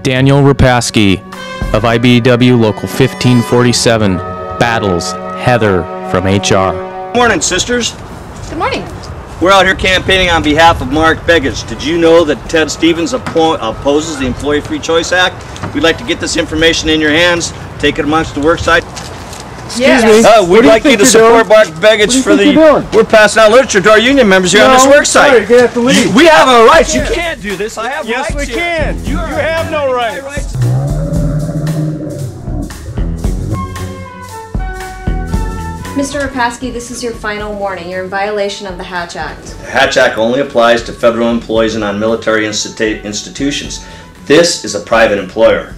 Daniel Repasky of IBEW Local 1547 battles Heather from HR. Good morning, sisters. Good morning. We're out here campaigning on behalf of Mark Begich. Did you know that Ted Stevens opposes the Employee Free Choice Act? We'd like to get this information in your hands, take it amongst the worksite. Excuse me. We'd like you to support Mark Begich for the... We're passing out literature to our union members here on this worksite. Sorry, you're gonna have to leave. We have our rights. You can't do this. I have rights. Yes, we can. You have no rights. Mr. Repasky, this is your final warning. You're in violation of the Hatch Act. The Hatch Act only applies to federal employees and non-military institutions. This is a private employer.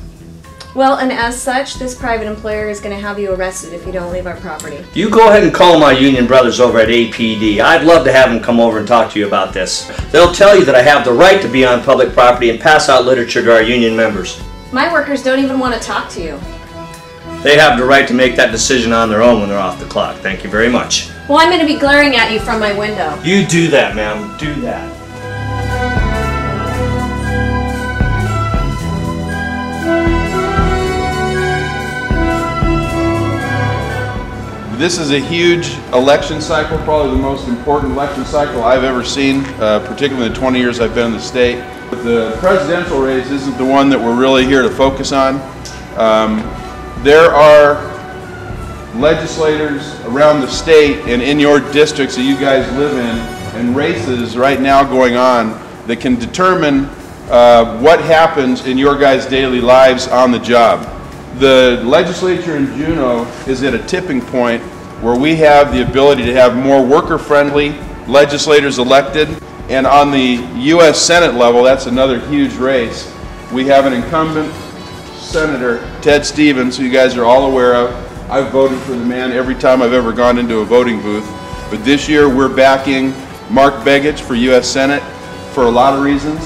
Well, and as such, this private employer is going to have you arrested if you don't leave our property. You go ahead and call my union brothers over at APD. I'd love to have them come over and talk to you about this. They'll tell you that I have the right to be on public property and pass out literature to our union members. My workers don't even want to talk to you. They have the right to make that decision on their own when they're off the clock. Thank you very much. Well, I'm going to be glaring at you from my window. You do that, ma'am. Do that. This is a huge election cycle, probably the most important election cycle I've ever seen, particularly in the 20 years I've been in the state. But the presidential race isn't the one that we're really here to focus on. There are legislators around the state and in your districts that you guys live in, and races right now going on that can determine what happens in your guys' daily lives on the job. The legislature in Juneau is at a tipping point where we have the ability to have more worker-friendly legislators elected, and on the U.S. Senate level, that's another huge race. We have an incumbent Senator, Ted Stevens, who you guys are all aware of. I've voted for the man every time I've ever gone into a voting booth, but this year we're backing Mark Begich for U.S. Senate for a lot of reasons.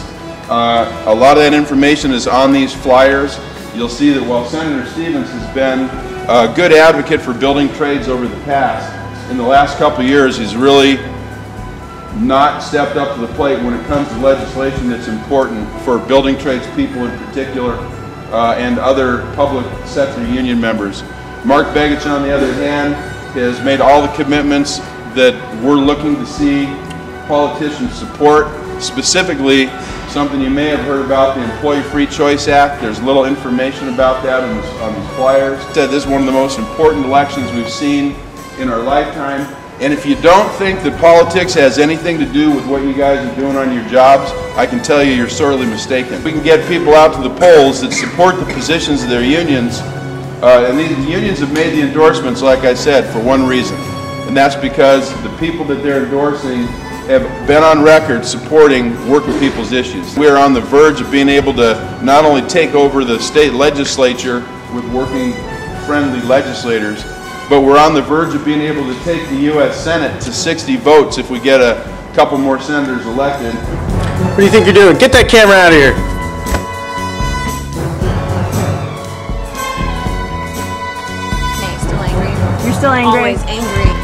A lot of that information is on these flyers. You'll see that while Senator Stevens has been a good advocate for building trades over the past, in the last couple of years he's really not stepped up to the plate when it comes to legislation that's important for building trades people in particular and other public sector union members. Mark Begich, on the other hand, has made all the commitments that we're looking to see politicians support, specifically something you may have heard about, the Employee Free Choice Act. There's little information about that on these flyers. This is one of the most important elections we've seen in our lifetime. And if you don't think that politics has anything to do with what you guys are doing on your jobs, I can tell you you're sorely mistaken. We can get people out to the polls that support the positions of their unions, and these unions have made the endorsements, like I said, for one reason. And that's because the people that they're endorsing have been on record supporting working people's issues. We are on the verge of being able to not only take over the state legislature with working friendly legislators, but we're on the verge of being able to take the U.S. Senate to 60 votes if we get a couple more senators elected. What do you think you're doing? Get that camera out of here. Okay, still angry? You're still angry? Always angry.